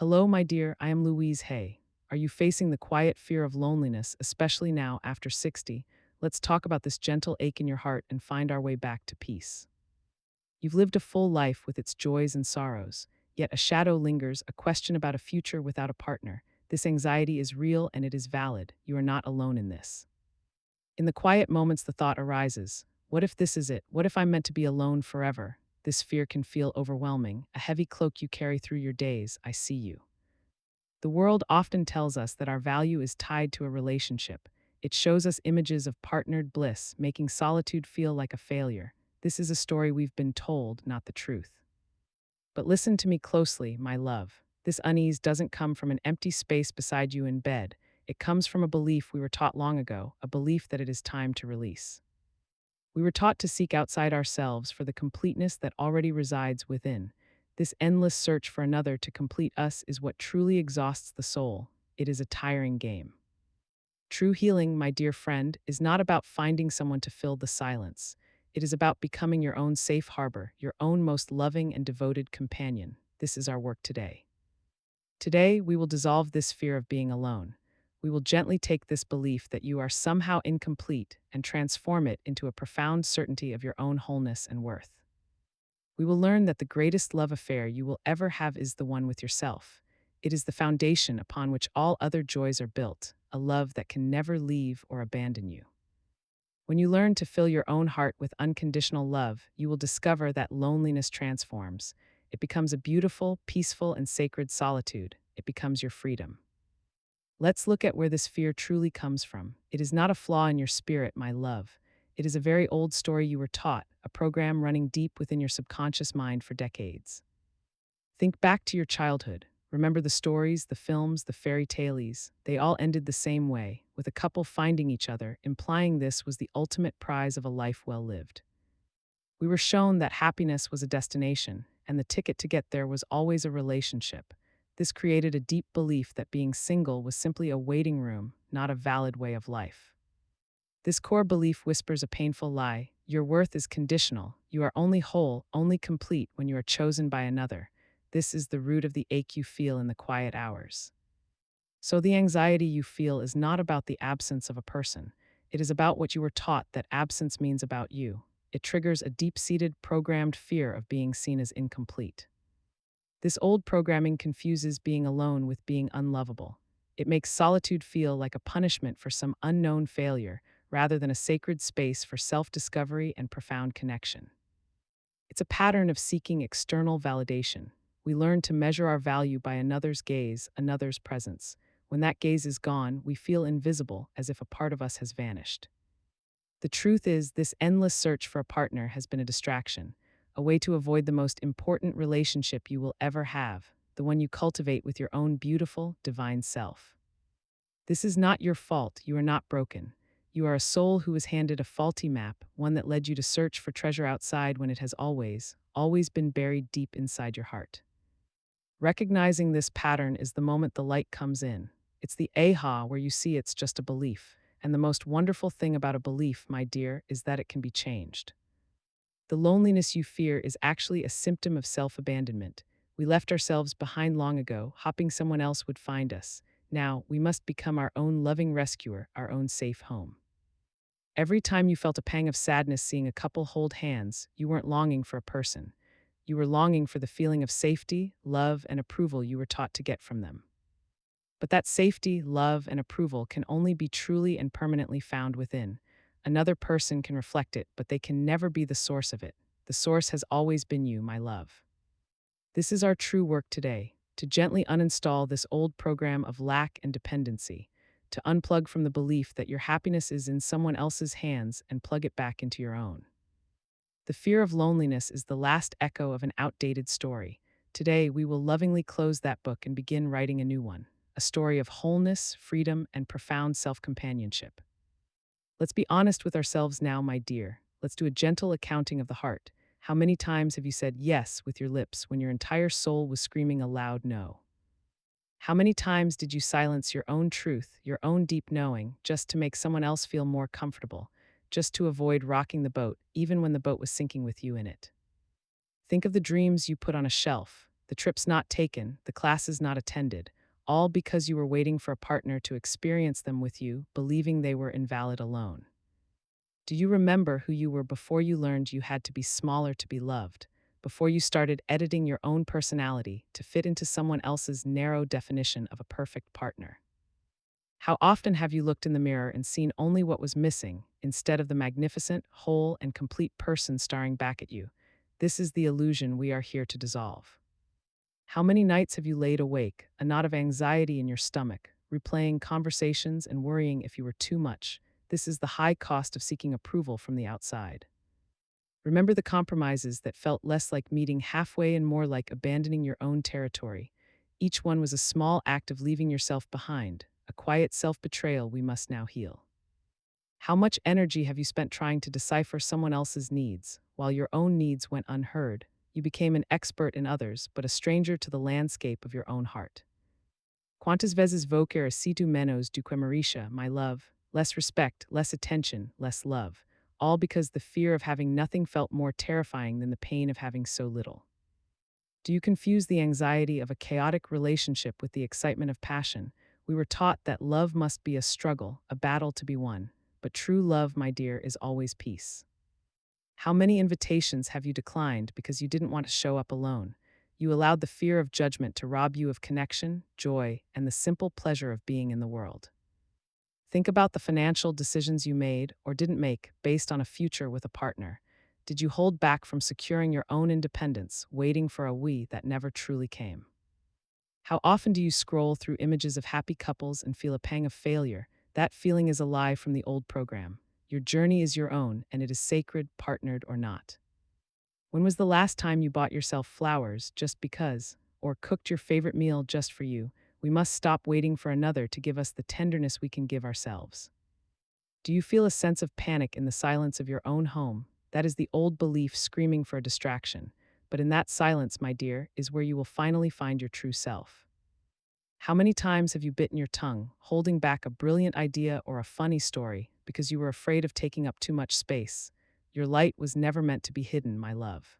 Hello, my dear, I am Louise. Hey, are you facing the quiet fear of loneliness, especially now after 60? Let's talk about this gentle ache in your heart and find our way back to peace. You've lived a full life with its joys and sorrows, yet a shadow lingers, a question about a future without a partner. This anxiety is real and it is valid. You are not alone in this. In the quiet moments, the thought arises, what if this is it? What if I'm meant to be alone forever? This fear can feel overwhelming, a heavy cloak you carry through your days. I see you. The world often tells us that our value is tied to a relationship. It shows us images of partnered bliss, making solitude feel like a failure. This is a story we've been told, not the truth. But listen to me closely, my love. This unease doesn't come from an empty space beside you in bed. It comes from a belief we were taught long ago, a belief that it is time to release. We were taught to seek outside ourselves for the completeness that already resides within. This endless search for another to complete us is what truly exhausts the soul. It is a tiring game. True healing, my dear friend, is not about finding someone to fill the silence. It is about becoming your own safe harbor, your own most loving and devoted companion. This is our work today. Today, we will dissolve this fear of being alone. We will gently take this belief that you are somehow incomplete and transform it into a profound certainty of your own wholeness and worth. We will learn that the greatest love affair you will ever have is the one with yourself. It is the foundation upon which all other joys are built, a love that can never leave or abandon you. When you learn to fill your own heart with unconditional love, you will discover that loneliness transforms. It becomes a beautiful, peaceful, and sacred solitude. It becomes your freedom. Let's look at where this fear truly comes from. It is not a flaw in your spirit, my love. It is a very old story you were taught, a program running deep within your subconscious mind for decades. Think back to your childhood. Remember the stories, the films, the fairy tales. They all ended the same way, with a couple finding each other, implying this was the ultimate prize of a life well lived. We were shown that happiness was a destination, and the ticket to get there was always a relationship. This created a deep belief that being single was simply a waiting room, not a valid way of life. This core belief whispers a painful lie. Your worth is conditional. You are only whole, only complete when you are chosen by another. This is the root of the ache you feel in the quiet hours. So the anxiety you feel is not about the absence of a person. It is about what you were taught that absence means about you. It triggers a deep-seated, programmed fear of being seen as incomplete. This old programming confuses being alone with being unlovable. It makes solitude feel like a punishment for some unknown failure, rather than a sacred space for self-discovery and profound connection. It's a pattern of seeking external validation. We learn to measure our value by another's gaze, another's presence. When that gaze is gone, we feel invisible, as if a part of us has vanished. The truth is, this endless search for a partner has been a distraction, a way to avoid the most important relationship you will ever have, the one you cultivate with your own beautiful, divine self. This is not your fault. You are not broken. You are a soul who was handed a faulty map, one that led you to search for treasure outside when it has always been buried deep inside your heart. Recognizing this pattern is the moment the light comes in. It's the aha where you see it's just a belief. And the most wonderful thing about a belief, my dear, is that it can be changed. The loneliness you fear is actually a symptom of self-abandonment. We left ourselves behind long ago, hoping someone else would find us. Now, we must become our own loving rescuer, our own safe home. Every time you felt a pang of sadness seeing a couple hold hands, you weren't longing for a person. You were longing for the feeling of safety, love, and approval you were taught to get from them. But that safety, love, and approval can only be truly and permanently found within. Another person can reflect it, but they can never be the source of it. The source has always been you, my love. This is our true work today, to gently uninstall this old program of lack and dependency, to unplug from the belief that your happiness is in someone else's hands and plug it back into your own. The fear of loneliness is the last echo of an outdated story. Today, we will lovingly close that book and begin writing a new one, a story of wholeness, freedom, and profound self-companionship. Let's be honest with ourselves now, my dear. Let's do a gentle accounting of the heart. How many times have you said yes with your lips when your entire soul was screaming a loud no? How many times did you silence your own truth, your own deep knowing, just to make someone else feel more comfortable, just to avoid rocking the boat, even when the boat was sinking with you in it? Think of the dreams you put on a shelf, the trips not taken, the classes not attended, all because you were waiting for a partner to experience them with you, believing they were invalid alone. Do you remember who you were before you learned you had to be smaller to be loved, before you started editing your own personality to fit into someone else's narrow definition of a perfect partner? How often have you looked in the mirror and seen only what was missing, instead of the magnificent, whole, and complete person staring back at you? This is the illusion we are here to dissolve. How many nights have you laid awake, a knot of anxiety in your stomach, replaying conversations and worrying if you were too much? This is the high cost of seeking approval from the outside. Remember the compromises that felt less like meeting halfway and more like abandoning your own territory. Each one was a small act of leaving yourself behind, a quiet self-betrayal we must now heal. How much energy have you spent trying to decipher someone else's needs, while your own needs went unheard? You became an expert in others, but a stranger to the landscape of your own heart. Quantas vezes vou querer menos do que merecia, my love? Less respect, less attention, less love. All because the fear of having nothing felt more terrifying than the pain of having so little. Do you confuse the anxiety of a chaotic relationship with the excitement of passion? We were taught that love must be a struggle, a battle to be won. But true love, my dear, is always peace. How many invitations have you declined because you didn't want to show up alone? You allowed the fear of judgment to rob you of connection, joy, and the simple pleasure of being in the world. Think about the financial decisions you made or didn't make based on a future with a partner. Did you hold back from securing your own independence, waiting for a we that never truly came? How often do you scroll through images of happy couples and feel a pang of failure? That feeling is a lie from the old program. Your journey is your own, and it is sacred, partnered or not. When was the last time you bought yourself flowers just because, or cooked your favorite meal just for you? We must stop waiting for another to give us the tenderness we can give ourselves. Do you feel a sense of panic in the silence of your own home? That is the old belief screaming for a distraction. But in that silence, my dear, is where you will finally find your true self. How many times have you bitten your tongue, holding back a brilliant idea or a funny story because you were afraid of taking up too much space? Your light was never meant to be hidden, my love.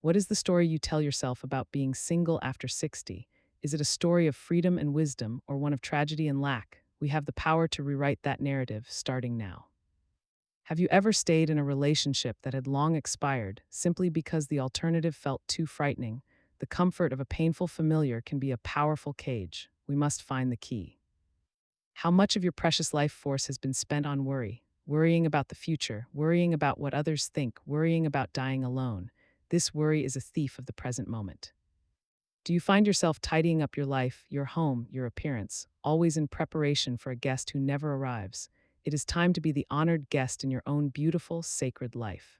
What is the story you tell yourself about being single after 60? Is it a story of freedom and wisdom or one of tragedy and lack? We have the power to rewrite that narrative starting now. Have you ever stayed in a relationship that had long expired simply because the alternative felt too frightening? The comfort of a painful familiar can be a powerful cage. We must find the key. How much of your precious life force has been spent on worry? Worrying about the future, worrying about what others think, worrying about dying alone. This worry is a thief of the present moment. Do you find yourself tidying up your life, your home, your appearance, always in preparation for a guest who never arrives? It is time to be the honored guest in your own beautiful, sacred life.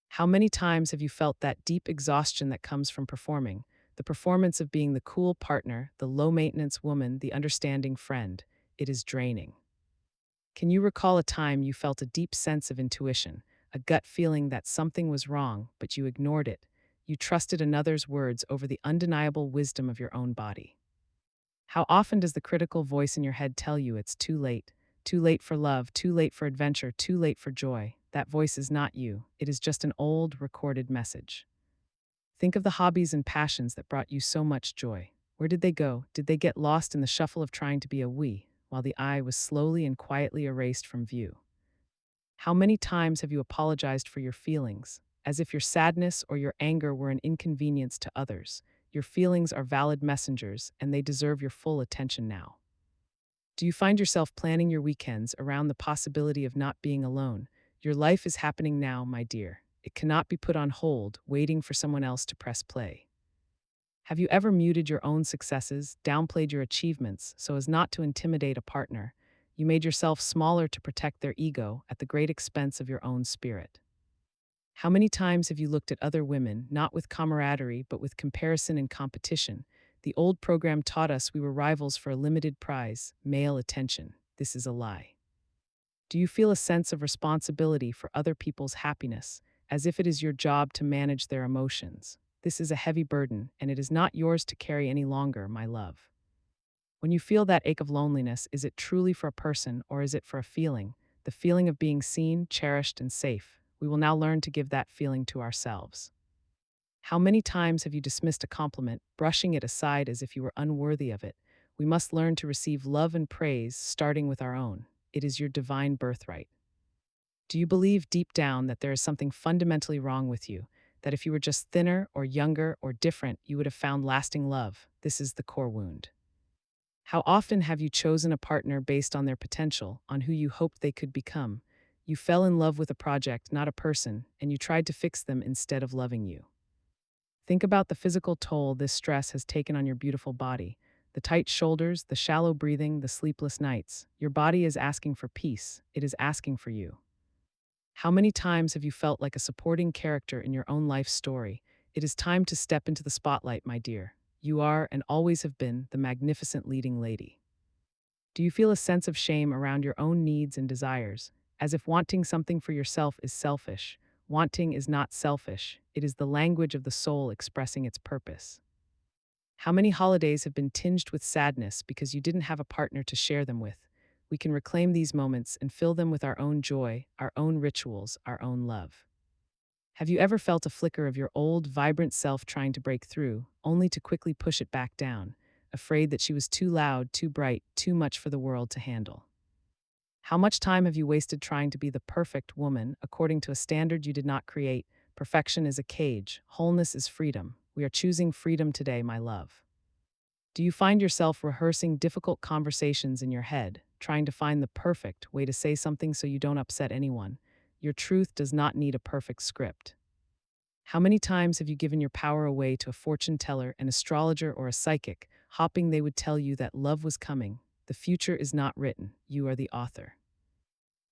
How many times have you felt that deep exhaustion that comes from performing? The performance of being the cool partner, the low-maintenance woman, the understanding friend. It is draining. Can you recall a time you felt a deep sense of intuition, a gut feeling that something was wrong, but you ignored it? You trusted another's words over the undeniable wisdom of your own body. How often does the critical voice in your head tell you it's too late? Too late for love, too late for adventure, too late for joy. That voice is not you. It is just an old, recorded message. Think of the hobbies and passions that brought you so much joy. Where did they go? Did they get lost in the shuffle of trying to be a we, while the I was slowly and quietly erased from view? How many times have you apologized for your feelings, as if your sadness or your anger were an inconvenience to others? Your feelings are valid messengers, and they deserve your full attention now. Do you find yourself planning your weekends around the possibility of not being alone? Your life is happening now, my dear. It cannot be put on hold, waiting for someone else to press play. Have you ever muted your own successes, downplayed your achievements, so as not to intimidate a partner? You made yourself smaller to protect their ego at the great expense of your own spirit. How many times have you looked at other women, not with camaraderie, but with comparison and competition? The old program taught us we were rivals for a limited prize, male attention. This is a lie. Do you feel a sense of responsibility for other people's happiness, as if it is your job to manage their emotions? This is a heavy burden, and it is not yours to carry any longer, my love. When you feel that ache of loneliness, is it truly for a person or is it for a feeling? The feeling of being seen, cherished, and safe. We will now learn to give that feeling to ourselves. How many times have you dismissed a compliment, brushing it aside as if you were unworthy of it? We must learn to receive love and praise, starting with our own. It is your divine birthright. Do you believe deep down that there is something fundamentally wrong with you? That if you were just thinner or younger or different, you would have found lasting love? This is the core wound. How often have you chosen a partner based on their potential, on who you hoped they could become? You fell in love with a project, not a person, and you tried to fix them instead of loving you. Think about the physical toll this stress has taken on your beautiful body. The tight shoulders, the shallow breathing, the sleepless nights. Your body is asking for peace. It is asking for you. How many times have you felt like a supporting character in your own life story? It is time to step into the spotlight, my dear. You are, and always have been, the magnificent leading lady. Do you feel a sense of shame around your own needs and desires, as if wanting something for yourself is selfish? Wanting is not selfish, it is the language of the soul expressing its purpose. How many holidays have been tinged with sadness because you didn't have a partner to share them with? We can reclaim these moments and fill them with our own joy, our own rituals, our own love. Have you ever felt a flicker of your old, vibrant self trying to break through, only to quickly push it back down, afraid that she was too loud, too bright, too much for the world to handle? How much time have you wasted trying to be the perfect woman according to a standard you did not create? Perfection is a cage, wholeness is freedom. We are choosing freedom today, my love. Do you find yourself rehearsing difficult conversations in your head, trying to find the perfect way to say something so you don't upset anyone? Your truth does not need a perfect script. How many times have you given your power away to a fortune teller, an astrologer, or a psychic, hoping they would tell you that love was coming? The future is not written, you are the author.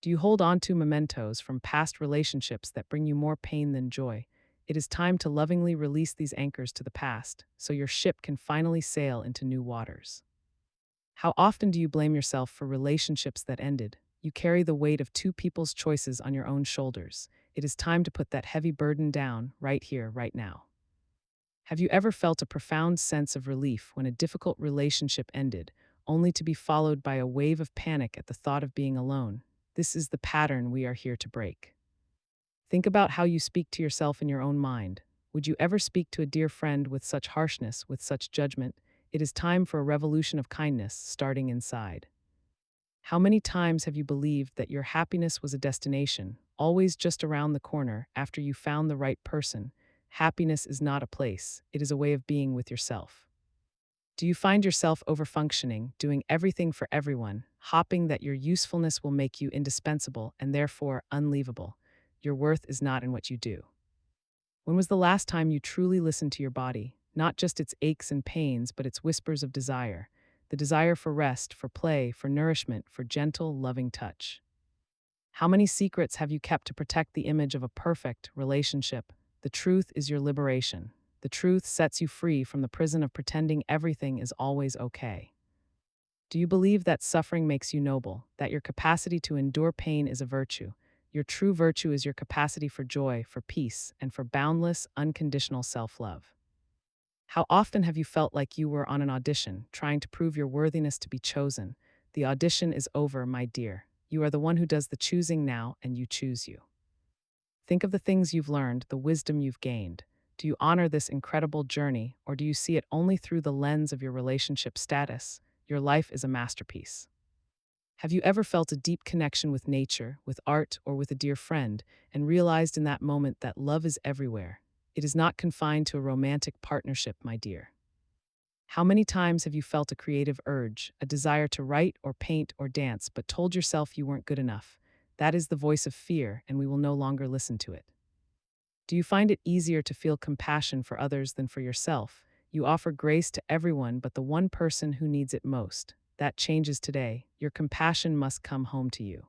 Do you hold on to mementos from past relationships that bring you more pain than joy? It is time to lovingly release these anchors to the past so your ship can finally sail into new waters. How often do you blame yourself for relationships that ended? You carry the weight of two people's choices on your own shoulders. It is time to put that heavy burden down, right here, right now. Have you ever felt a profound sense of relief when a difficult relationship ended, only to be followed by a wave of panic at the thought of being alone? This is the pattern we are here to break. Think about how you speak to yourself in your own mind. Would you ever speak to a dear friend with such harshness, with such judgment? It is time for a revolution of kindness, starting inside. How many times have you believed that your happiness was a destination, always just around the corner after you found the right person? Happiness is not a place, it is a way of being with yourself. Do you find yourself overfunctioning, doing everything for everyone, hoping that your usefulness will make you indispensable and therefore unleavable? Your worth is not in what you do. When was the last time you truly listened to your body, not just its aches and pains, but its whispers of desire? The desire for rest, for play, for nourishment, for gentle, loving touch. How many secrets have you kept to protect the image of a perfect relationship? The truth is your liberation. The truth sets you free from the prison of pretending everything is always okay. Do you believe that suffering makes you noble, that your capacity to endure pain is a virtue? Your true virtue is your capacity for joy, for peace, and for boundless, unconditional self-love. How often have you felt like you were on an audition, trying to prove your worthiness to be chosen? The audition is over, my dear. You are the one who does the choosing now, and you choose you. Think of the things you've learned, the wisdom you've gained. Do you honor this incredible journey, or do you see it only through the lens of your relationship status? Your life is a masterpiece. Have you ever felt a deep connection with nature, with art, or with a dear friend, and realized in that moment that love is everywhere? It is not confined to a romantic partnership, my dear. How many times have you felt a creative urge, a desire to write or paint or dance, but told yourself you weren't good enough? That is the voice of fear, and we will no longer listen to it. Do you find it easier to feel compassion for others than for yourself? You offer grace to everyone but the one person who needs it most. That changes today. Your compassion must come home to you.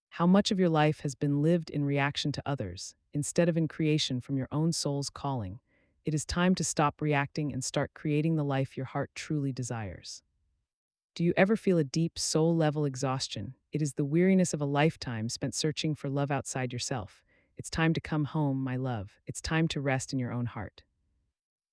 How much of your life has been lived in reaction to others, instead of in creation from your own soul's calling? It is time to stop reacting and start creating the life your heart truly desires. Do you ever feel a deep soul-level exhaustion? It is the weariness of a lifetime spent searching for love outside yourself. It's time to come home, my love. It's time to rest in your own heart.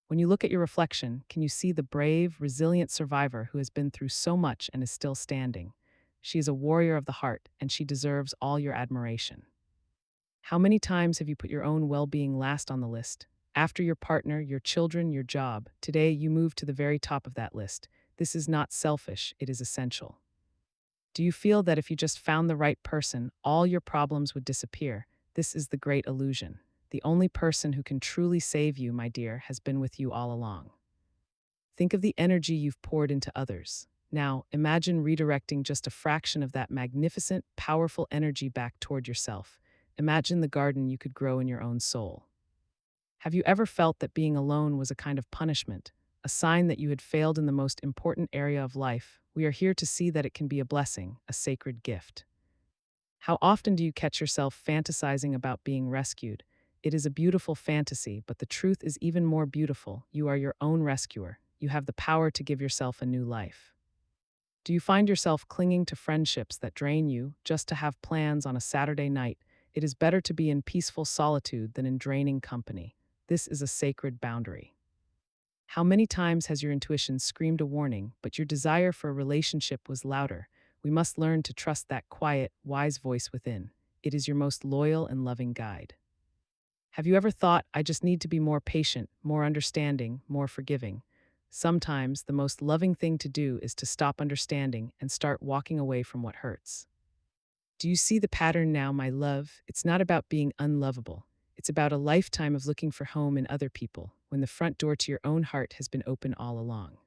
When you look at your reflection, can you see the brave, resilient survivor who has been through so much and is still standing? She is a warrior of the heart, and she deserves all your admiration. How many times have you put your own well-being last on the list, After your partner, your children, your job, today you move to the very top of that list. This is not selfish, it is essential. Do you feel that if you just found the right person, all your problems would disappear? This is the great illusion. The only person who can truly save you, my dear, has been with you all along. Think of the energy you've poured into others. Now, imagine redirecting just a fraction of that magnificent, powerful energy back toward yourself. Imagine the garden you could grow in your own soul. Have you ever felt that being alone was a kind of punishment, a sign that you had failed in the most important area of life? We are here to see that it can be a blessing, a sacred gift. How often do you catch yourself fantasizing about being rescued? It is a beautiful fantasy, but the truth is even more beautiful. You are your own rescuer. You have the power to give yourself a new life. Do you find yourself clinging to friendships that drain you just to have plans on a Saturday night? It is better to be in peaceful solitude than in draining company. This is a sacred boundary. How many times has your intuition screamed a warning, but your desire for a relationship was louder? We must learn to trust that quiet, wise voice within. It is your most loyal and loving guide. Have you ever thought, I just need to be more patient, more understanding, more forgiving? Sometimes the most loving thing to do is to stop understanding and start walking away from what hurts. Do you see the pattern now, my love? It's not about being unlovable. It's about a lifetime of looking for home in other people when the front door to your own heart has been open all along.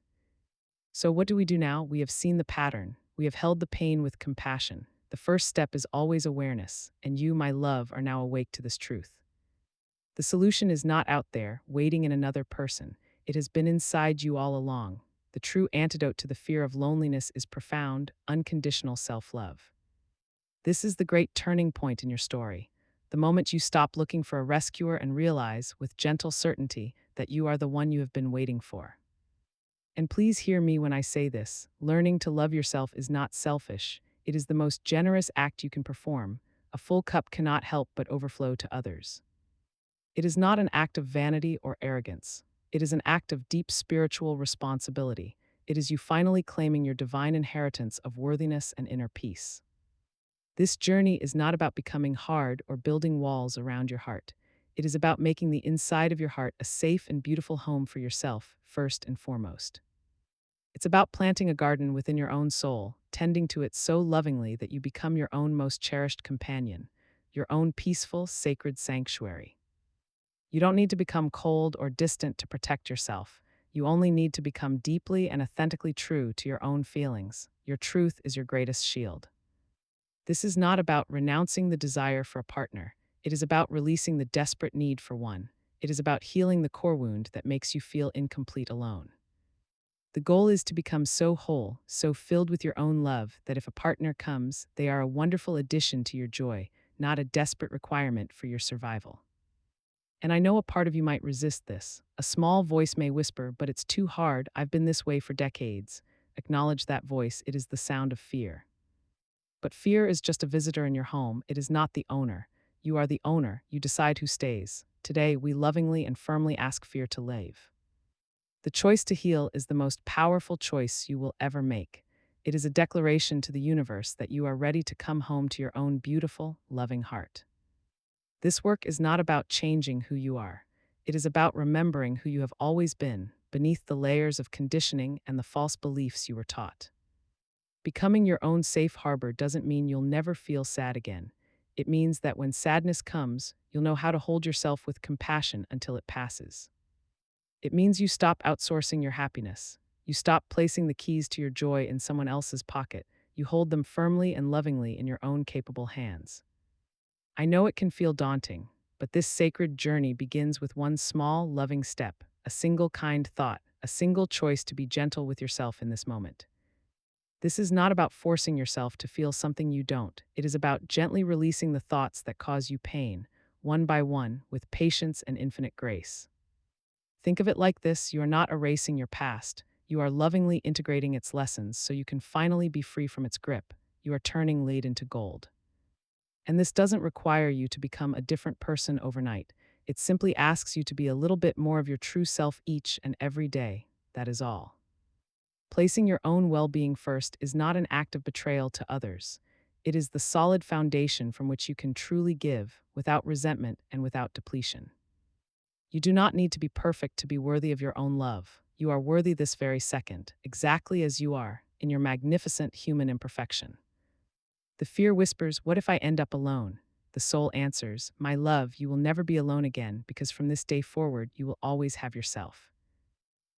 So, what do we do now? We have seen the pattern. We have held the pain with compassion. The first step is always awareness, and you, my love, are now awake to this truth. The solution is not out there, waiting in another person. It has been inside you all along. The true antidote to the fear of loneliness is profound, unconditional self love. This is the great turning point in your story. The moment you stop looking for a rescuer and realize, with gentle certainty, that you are the one you have been waiting for. And please hear me when I say this, learning to love yourself is not selfish. It is the most generous act you can perform. A full cup cannot help but overflow to others. It is not an act of vanity or arrogance. It is an act of deep spiritual responsibility. It is you finally claiming your divine inheritance of worthiness and inner peace. This journey is not about becoming hard or building walls around your heart. It is about making the inside of your heart a safe and beautiful home for yourself, first and foremost. It's about planting a garden within your own soul, tending to it so lovingly that you become your own most cherished companion, your own peaceful, sacred sanctuary. You don't need to become cold or distant to protect yourself. You only need to become deeply and authentically true to your own feelings. Your truth is your greatest shield. This is not about renouncing the desire for a partner. It is about releasing the desperate need for one. It is about healing the core wound that makes you feel incomplete alone. The goal is to become so whole, so filled with your own love, that if a partner comes, they are a wonderful addition to your joy, not a desperate requirement for your survival. And I know a part of you might resist this. A small voice may whisper, but it's too hard. I've been this way for decades. Acknowledge that voice. It is the sound of fear. But fear is just a visitor in your home. It is not the owner. You are the owner. You decide who stays. Today, we lovingly and firmly ask fear to leave. The choice to heal is the most powerful choice you will ever make. It is a declaration to the universe that you are ready to come home to your own beautiful, loving heart. This work is not about changing who you are. It is about remembering who you have always been, beneath the layers of conditioning and the false beliefs you were taught. Becoming your own safe harbor doesn't mean you'll never feel sad again. It means that when sadness comes, you'll know how to hold yourself with compassion until it passes. It means you stop outsourcing your happiness. You stop placing the keys to your joy in someone else's pocket. You hold them firmly and lovingly in your own capable hands. I know it can feel daunting, but this sacred journey begins with one small, loving step, a single kind thought, a single choice to be gentle with yourself in this moment. This is not about forcing yourself to feel something you don't. It is about gently releasing the thoughts that cause you pain, one by one, with patience and infinite grace. Think of it like this: you are not erasing your past. You are lovingly integrating its lessons so you can finally be free from its grip. You are turning lead into gold. And this doesn't require you to become a different person overnight. It simply asks you to be a little bit more of your true self each and every day. That is all. Placing your own well-being first is not an act of betrayal to others. It is the solid foundation from which you can truly give, without resentment and without depletion. You do not need to be perfect to be worthy of your own love. You are worthy this very second, exactly as you are, in your magnificent human imperfection. The fear whispers, "What if I end up alone?" The soul answers, "My love, you will never be alone again because from this day forward, you will always have yourself."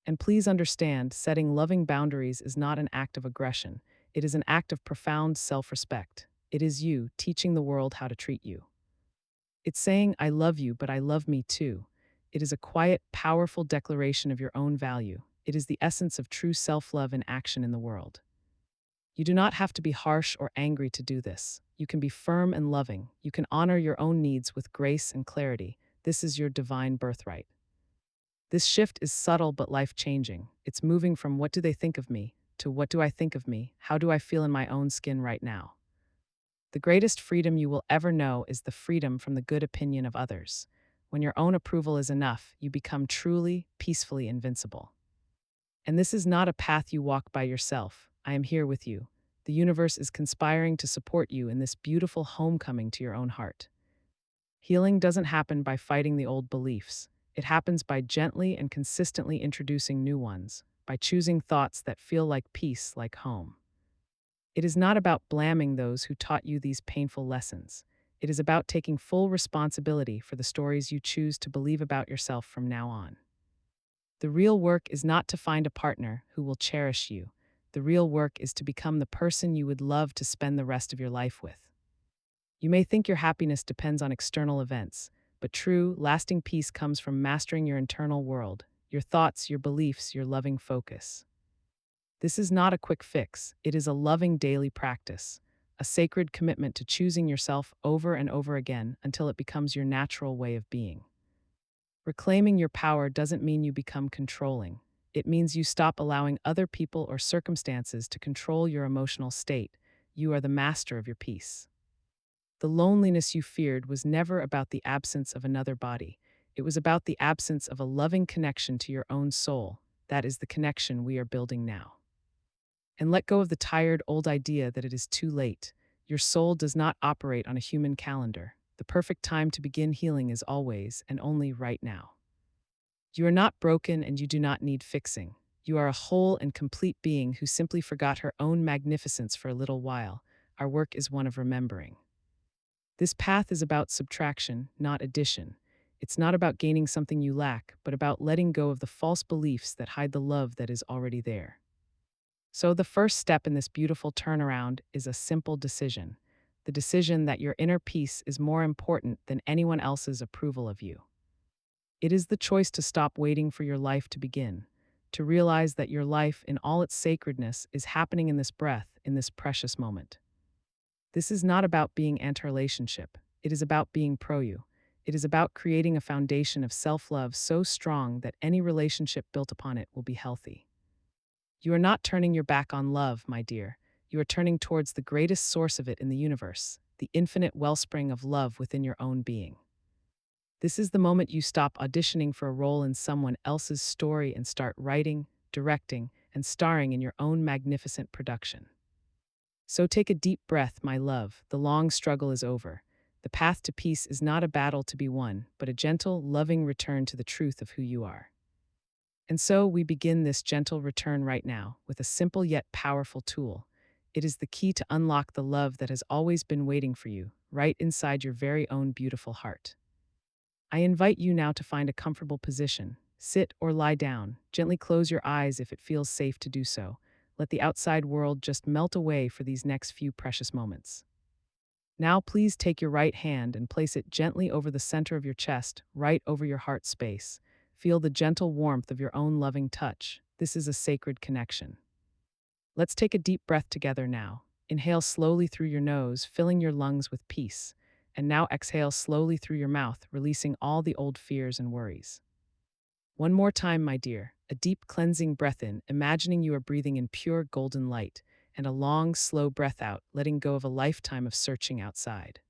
And please understand, setting loving boundaries is not an act of aggression. It is an act of profound self-respect. It is you teaching the world how to treat you. It's saying, "I love you, but I love me too." It is a quiet, powerful declaration of your own value. It is the essence of true self-love in action in the world. You do not have to be harsh or angry to do this. You can be firm and loving. You can honor your own needs with grace and clarity. This is your divine birthright. This shift is subtle but life-changing. It's moving from "what do they think of me" to "what do I think of me? How do I feel in my own skin right now?" The greatest freedom you will ever know is the freedom from the good opinion of others. When your own approval is enough, you become truly, peacefully invincible. And this is not a path you walk by yourself. I am here with you. The universe is conspiring to support you in this beautiful homecoming to your own heart. Healing doesn't happen by fighting the old beliefs. It happens by gently and consistently introducing new ones, by choosing thoughts that feel like peace, like home. It is not about blaming those who taught you these painful lessons. It is about taking full responsibility for the stories you choose to believe about yourself from now on. The real work is not to find a partner who will cherish you. The real work is to become the person you would love to spend the rest of your life with. You may think your happiness depends on external events, but true, lasting peace comes from mastering your internal world, your thoughts, your beliefs, your loving focus. This is not a quick fix, it is a loving daily practice, a sacred commitment to choosing yourself over and over again until it becomes your natural way of being. Reclaiming your power doesn't mean you become controlling. It means you stop allowing other people or circumstances to control your emotional state. You are the master of your peace. The loneliness you feared was never about the absence of another body. It was about the absence of a loving connection to your own soul. That is the connection we are building now. And let go of the tired old idea that it is too late. Your soul does not operate on a human calendar. The perfect time to begin healing is always and only right now. You are not broken and you do not need fixing. You are a whole and complete being who simply forgot her own magnificence for a little while. Our work is one of remembering. This path is about subtraction, not addition. It's not about gaining something you lack, but about letting go of the false beliefs that hide the love that is already there. So the first step in this beautiful turnaround is a simple decision. The decision that your inner peace is more important than anyone else's approval of you. It is the choice to stop waiting for your life to begin, to realize that your life in all its sacredness is happening in this breath, in this precious moment. This is not about being anti-relationship. It is about being pro-you. It is about creating a foundation of self-love so strong that any relationship built upon it will be healthy. You are not turning your back on love, my dear. You are turning towards the greatest source of it in the universe, the infinite wellspring of love within your own being. This is the moment you stop auditioning for a role in someone else's story and start writing, directing, and starring in your own magnificent production. So take a deep breath, my love. The long struggle is over. The path to peace is not a battle to be won, but a gentle, loving return to the truth of who you are. And so we begin this gentle return right now with a simple yet powerful tool. It is the key to unlock the love that has always been waiting for you, right inside your very own beautiful heart. I invite you now to find a comfortable position. Sit or lie down. Gently close your eyes if it feels safe to do so. Let the outside world just melt away for these next few precious moments. Now please take your right hand and place it gently over the center of your chest, right over your heart space. Feel the gentle warmth of your own loving touch. This is a sacred connection. Let's take a deep breath together now. Inhale slowly through your nose, filling your lungs with peace. And now exhale slowly through your mouth, releasing all the old fears and worries. One more time, my dear, a deep cleansing breath in, imagining you are breathing in pure golden light, and a long, slow breath out, letting go of a lifetime of searching outside.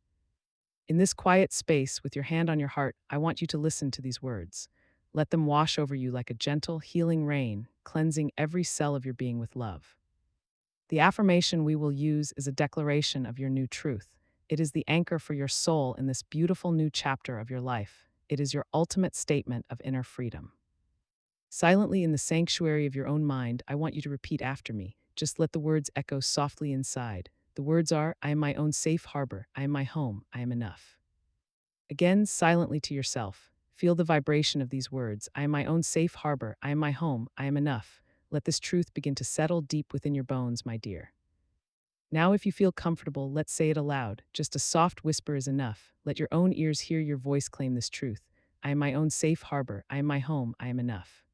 In this quiet space, with your hand on your heart, I want you to listen to these words. Let them wash over you like a gentle, healing rain, cleansing every cell of your being with love. The affirmation we will use is a declaration of your new truth. It is the anchor for your soul in this beautiful new chapter of your life. It is your ultimate statement of inner freedom. Silently in the sanctuary of your own mind, I want you to repeat after me. Just let the words echo softly inside. The words are, I am my own safe harbor. I am my home. I am enough. Again, silently to yourself. Feel the vibration of these words. I am my own safe harbor. I am my home. I am enough. Let this truth begin to settle deep within your bones, my dear. Now, if you feel comfortable, let's say it aloud. Just a soft whisper is enough. Let your own ears hear your voice claim this truth. I am my own safe harbor. I am my home. I am enough.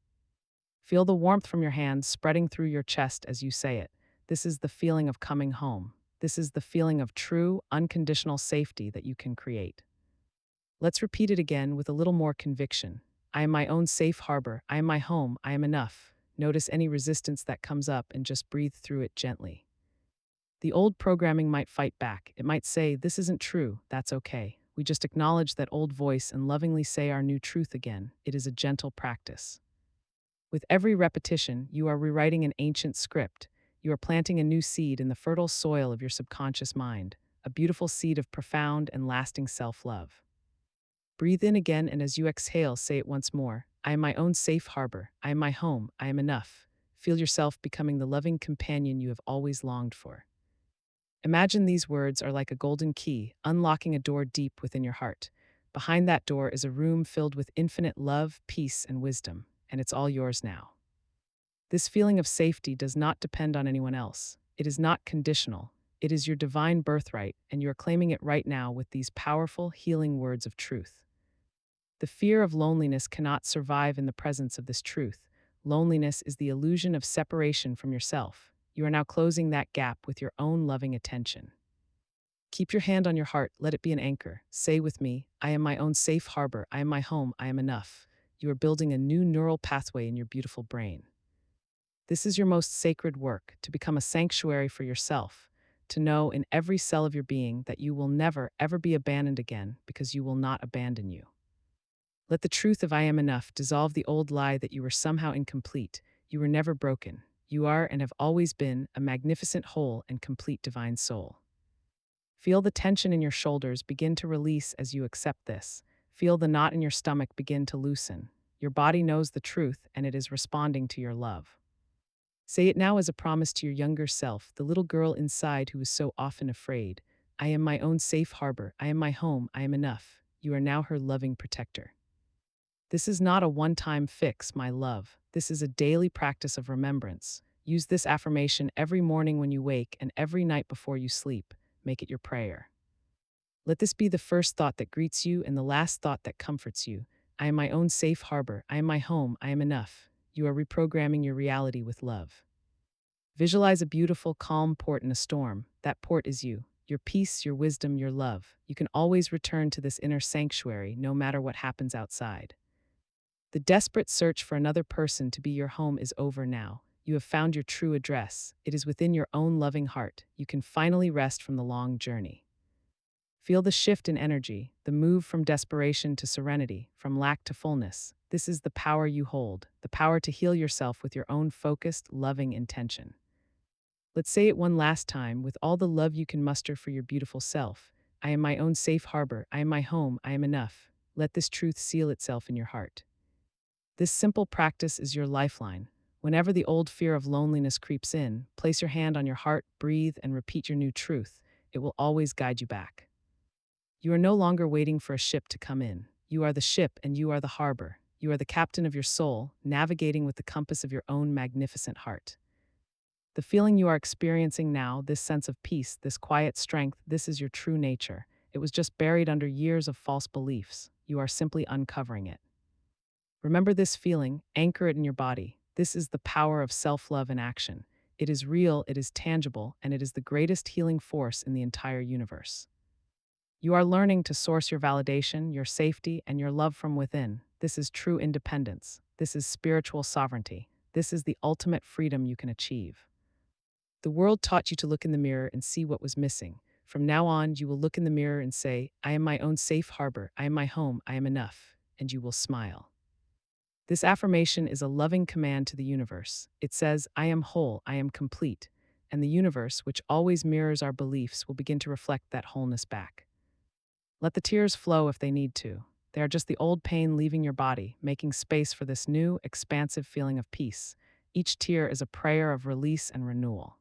Feel the warmth from your hands spreading through your chest as you say it. This is the feeling of coming home. This is the feeling of true, unconditional safety that you can create. Let's repeat it again with a little more conviction. I am my own safe harbor. I am my home. I am enough. Notice any resistance that comes up and just breathe through it gently. The old programming might fight back. It might say, this isn't true. That's okay. We just acknowledge that old voice and lovingly say our new truth again. It is a gentle practice. With every repetition, you are rewriting an ancient script. You are planting a new seed in the fertile soil of your subconscious mind, a beautiful seed of profound and lasting self-love. Breathe in again, and as you exhale, say it once more. I am my own safe harbor. I am my home. I am enough. Feel yourself becoming the loving companion you have always longed for. Imagine these words are like a golden key, unlocking a door deep within your heart. Behind that door is a room filled with infinite love, peace, and wisdom, and it's all yours now. This feeling of safety does not depend on anyone else. It is not conditional. It is your divine birthright, and you are claiming it right now with these powerful, healing words of truth. The fear of loneliness cannot survive in the presence of this truth. Loneliness is the illusion of separation from yourself. You are now closing that gap with your own loving attention. Keep your hand on your heart, let it be an anchor. Say with me, I am my own safe harbor, I am my home, I am enough. You are building a new neural pathway in your beautiful brain. This is your most sacred work, to become a sanctuary for yourself, to know in every cell of your being that you will never, ever be abandoned again because you will not abandon you. Let the truth of I am enough dissolve the old lie that you were somehow incomplete. You were never broken. You are and have always been a magnificent whole and complete divine soul. Feel the tension in your shoulders begin to release as you accept this. Feel the knot in your stomach begin to loosen. Your body knows the truth and it is responding to your love. Say it now as a promise to your younger self, the little girl inside who is so often afraid. I am my own safe harbor. I am my home. I am enough. You are now her loving protector. This is not a one-time fix, my love. This is a daily practice of remembrance. Use this affirmation every morning when you wake and every night before you sleep. Make it your prayer. Let this be the first thought that greets you and the last thought that comforts you. I am my own safe harbor. I am my home. I am enough. You are reprogramming your reality with love. Visualize a beautiful, calm port in a storm. That port is you. Your peace, your wisdom, your love. You can always return to this inner sanctuary no matter what happens outside. The desperate search for another person to be your home is over now. You have found your true address. It is within your own loving heart. You can finally rest from the long journey. Feel the shift in energy, the move from desperation to serenity, from lack to fullness. This is the power you hold, the power to heal yourself with your own focused, loving intention. Let's say it one last time with all the love you can muster for your beautiful self. I am my own safe harbor. I am my home. I am enough. Let this truth seal itself in your heart. This simple practice is your lifeline. Whenever the old fear of loneliness creeps in, place your hand on your heart, breathe, and repeat your new truth. It will always guide you back. You are no longer waiting for a ship to come in. You are the ship and you are the harbor. You are the captain of your soul, navigating with the compass of your own magnificent heart. The feeling you are experiencing now, this sense of peace, this quiet strength, this is your true nature. It was just buried under years of false beliefs. You are simply uncovering it. Remember this feeling, anchor it in your body. This is the power of self-love in action. It is real, it is tangible, and it is the greatest healing force in the entire universe. You are learning to source your validation, your safety, and your love from within. This is true independence. This is spiritual sovereignty. This is the ultimate freedom you can achieve. The world taught you to look in the mirror and see what was missing. From now on, you will look in the mirror and say, I am my own safe harbor. I am my home. I am enough. And you will smile. This affirmation is a loving command to the universe. It says, I am whole, I am complete, and the universe, which always mirrors our beliefs, will begin to reflect that wholeness back. Let the tears flow if they need to. They are just the old pain leaving your body, making space for this new, expansive feeling of peace. Each tear is a prayer of release and renewal.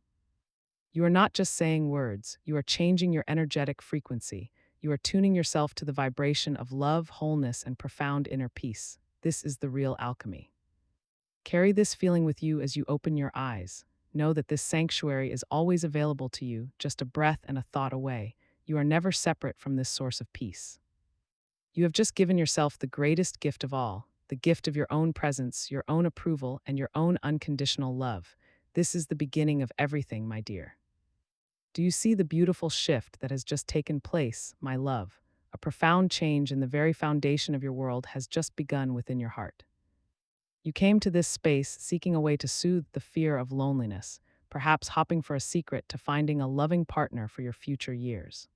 You are not just saying words, you are changing your energetic frequency. You are tuning yourself to the vibration of love, wholeness, and profound inner peace. This is the real alchemy. Carry this feeling with you as you open your eyes. Know that this sanctuary is always available to you, just a breath and a thought away. You are never separate from this source of peace. You have just given yourself the greatest gift of all, the gift of your own presence, your own approval, and your own unconditional love. This is the beginning of everything, my dear. Do you see the beautiful shift that has just taken place, my love? A profound change in the very foundation of your world has just begun within your heart. You came to this space seeking a way to soothe the fear of loneliness, perhaps hopping for a secret to finding a loving partner for your future years.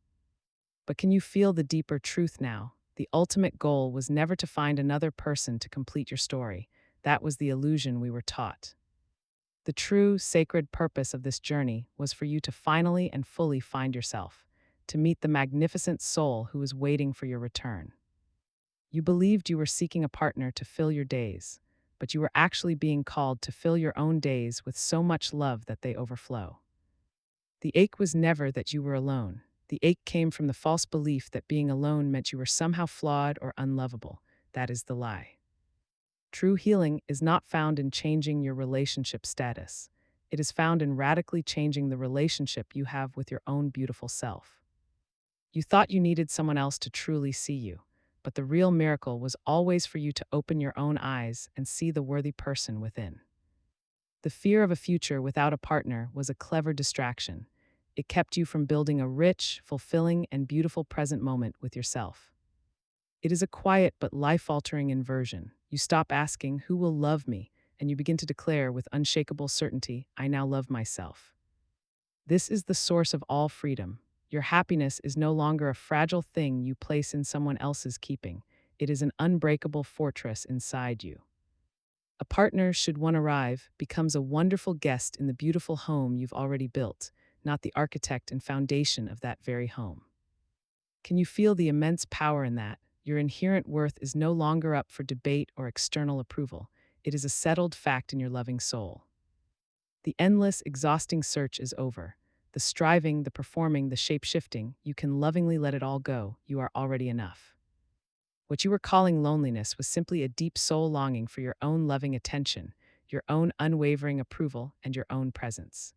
But can you feel the deeper truth now? The ultimate goal was never to find another person to complete your story. That was the illusion we were taught. The true, sacred purpose of this journey was for you to finally and fully find yourself, to meet the magnificent soul who is waiting for your return. You believed you were seeking a partner to fill your days, but you were actually being called to fill your own days with so much love that they overflow. The ache was never that you were alone. The ache came from the false belief that being alone meant you were somehow flawed or unlovable. That is the lie. True healing is not found in changing your relationship status. It is found in radically changing the relationship you have with your own beautiful self. You thought you needed someone else to truly see you, but the real miracle was always for you to open your own eyes and see the worthy person within. The fear of a future without a partner was a clever distraction. It kept you from building a rich, fulfilling, and beautiful present moment with yourself. It is a quiet but life-altering inversion. You stop asking, "Who will love me?" and you begin to declare with unshakable certainty, "I now love myself." This is the source of all freedom. Your happiness is no longer a fragile thing you place in someone else's keeping. It is an unbreakable fortress inside you. A partner, should one arrive, becomes a wonderful guest in the beautiful home you've already built, not the architect and foundation of that very home. Can you feel the immense power in that? Your inherent worth is no longer up for debate or external approval. It is a settled fact in your loving soul. The endless, exhausting search is over. The striving, the performing, the shape-shifting, you can lovingly let it all go. You are already enough. What you were calling loneliness was simply a deep soul longing for your own loving attention, your own unwavering approval, and your own presence.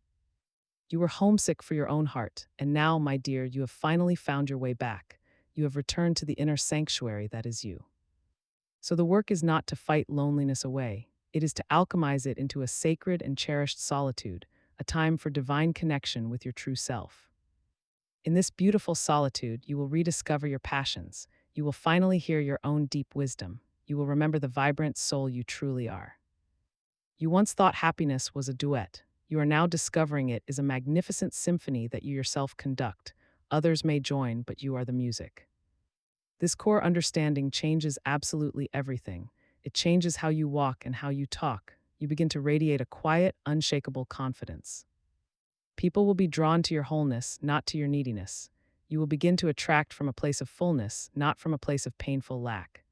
You were homesick for your own heart, and now, my dear, you have finally found your way back. You have returned to the inner sanctuary that is you. So the work is not to fight loneliness away. It is to alchemize it into a sacred and cherished solitude, a time for divine connection with your true self. In this beautiful solitude, you will rediscover your passions. You will finally hear your own deep wisdom. You will remember the vibrant soul you truly are. You once thought happiness was a duet. You are now discovering it is a magnificent symphony that you yourself conduct. Others may join, but you are the music. This core understanding changes absolutely everything. It changes how you walk and how you talk. You begin to radiate a quiet, unshakable confidence. People will be drawn to your wholeness, not to your neediness. You will begin to attract from a place of fullness, not from a place of painful lack.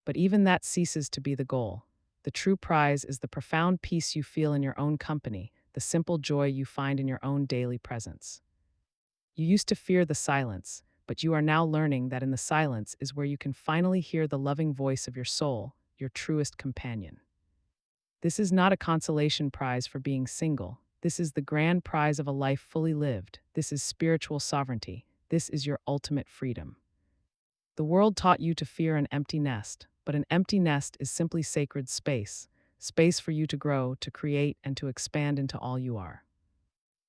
But even that ceases to be the goal. The true prize is the profound peace you feel in your own company, the simple joy you find in your own daily presence. You used to fear the silence, but you are now learning that in the silence is where you can finally hear the loving voice of your soul, your truest companion. This is not a consolation prize for being single. This is the grand prize of a life fully lived. This is spiritual sovereignty. This is your ultimate freedom. The world taught you to fear an empty nest, but an empty nest is simply sacred space, space for you to grow, to create, and to expand into all you are.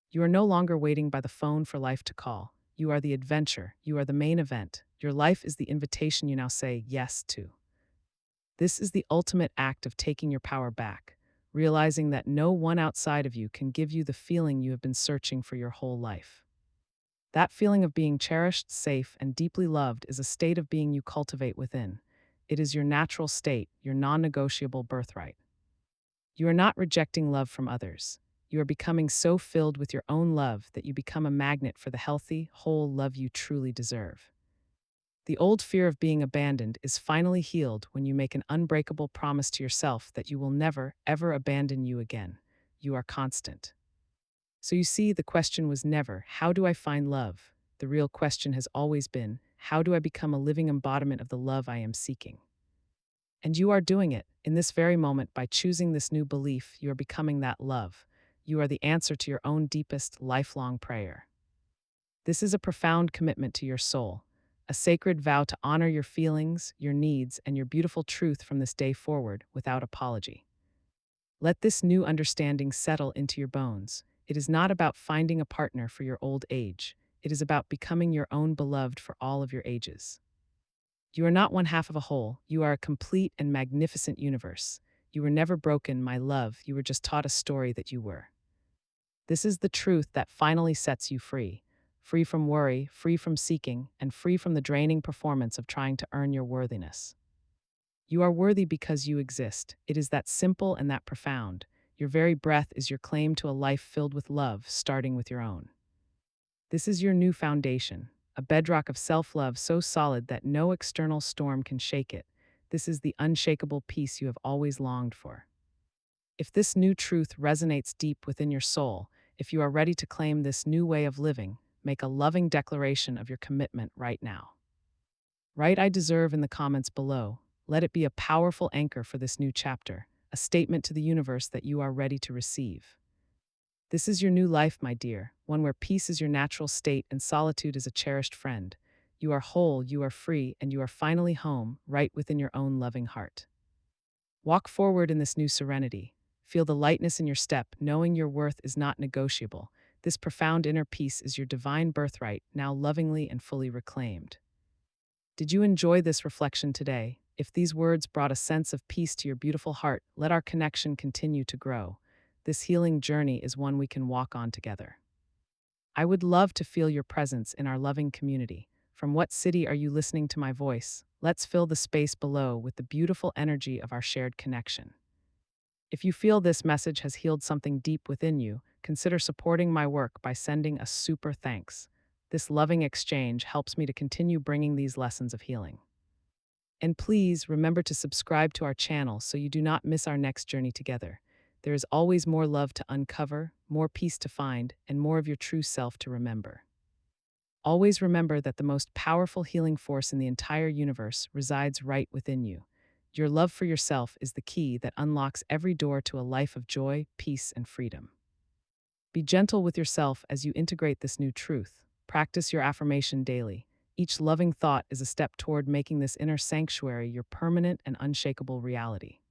You are no longer waiting by the phone for life to call. You are the adventure. You are the main event. Your life is the invitation you now say yes to. This is the ultimate act of taking your power back, realizing that no one outside of you can give you the feeling you have been searching for your whole life. That feeling of being cherished, safe, and deeply loved is a state of being you cultivate within. It is your natural state, your non-negotiable birthright. You are not rejecting love from others. You are becoming so filled with your own love that you become a magnet for the healthy, whole love you truly deserve. The old fear of being abandoned is finally healed when you make an unbreakable promise to yourself that you will never, ever abandon you again. You are constant. So you see, the question was never, how do I find love? The real question has always been, how do I become a living embodiment of the love I am seeking? And you are doing it. In this very moment, by choosing this new belief, you are becoming that love. You are the answer to your own deepest, lifelong prayer. This is a profound commitment to your soul, a sacred vow to honor your feelings, your needs, and your beautiful truth from this day forward without apology. Let this new understanding settle into your bones. It is not about finding a partner for your old age. It is about becoming your own beloved for all of your ages. You are not one half of a whole. You are a complete and magnificent universe. You were never broken, my love. You were just taught a story that you were. This is the truth that finally sets you free. Free from worry, free from seeking, and free from the draining performance of trying to earn your worthiness. You are worthy because you exist. It is that simple and that profound. Your very breath is your claim to a life filled with love, starting with your own. This is your new foundation, a bedrock of self-love so solid that no external storm can shake it. This is the unshakable peace you have always longed for. If this new truth resonates deep within your soul, if you are ready to claim this new way of living, make a loving declaration of your commitment right now. Write "I deserve" in the comments below. Let it be a powerful anchor for this new chapter, a statement to the universe that you are ready to receive. This is your new life, my dear, one where peace is your natural state and solitude is a cherished friend. You are whole, you are free, and you are finally home, right within your own loving heart. Walk forward in this new serenity. Feel the lightness in your step, knowing your worth is not negotiable. This profound inner peace is your divine birthright, now lovingly and fully reclaimed. Did you enjoy this reflection today? If these words brought a sense of peace to your beautiful heart, let our connection continue to grow. This healing journey is one we can walk on together. I would love to feel your presence in our loving community. From what city are you listening to my voice? Let's fill the space below with the beautiful energy of our shared connection. If you feel this message has healed something deep within you, consider supporting my work by sending a super thanks. This loving exchange helps me to continue bringing these lessons of healing. And please remember to subscribe to our channel so you do not miss our next journey together. There is always more love to uncover, more peace to find, and more of your true self to remember. Always remember that the most powerful healing force in the entire universe resides right within you. Your love for yourself is the key that unlocks every door to a life of joy, peace, and freedom. Be gentle with yourself as you integrate this new truth. Practice your affirmation daily. Each loving thought is a step toward making this inner sanctuary your permanent and unshakable reality.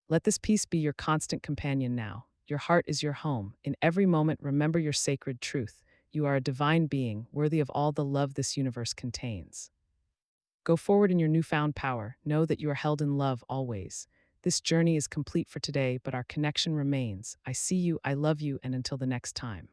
Let this peace be your constant companion now. Your heart is your home. In every moment, remember your sacred truth. You are a divine being, worthy of all the love this universe contains. Go forward in your newfound power. Know that you are held in love always. This journey is complete for today, but our connection remains. I see you, I love you, and until the next time.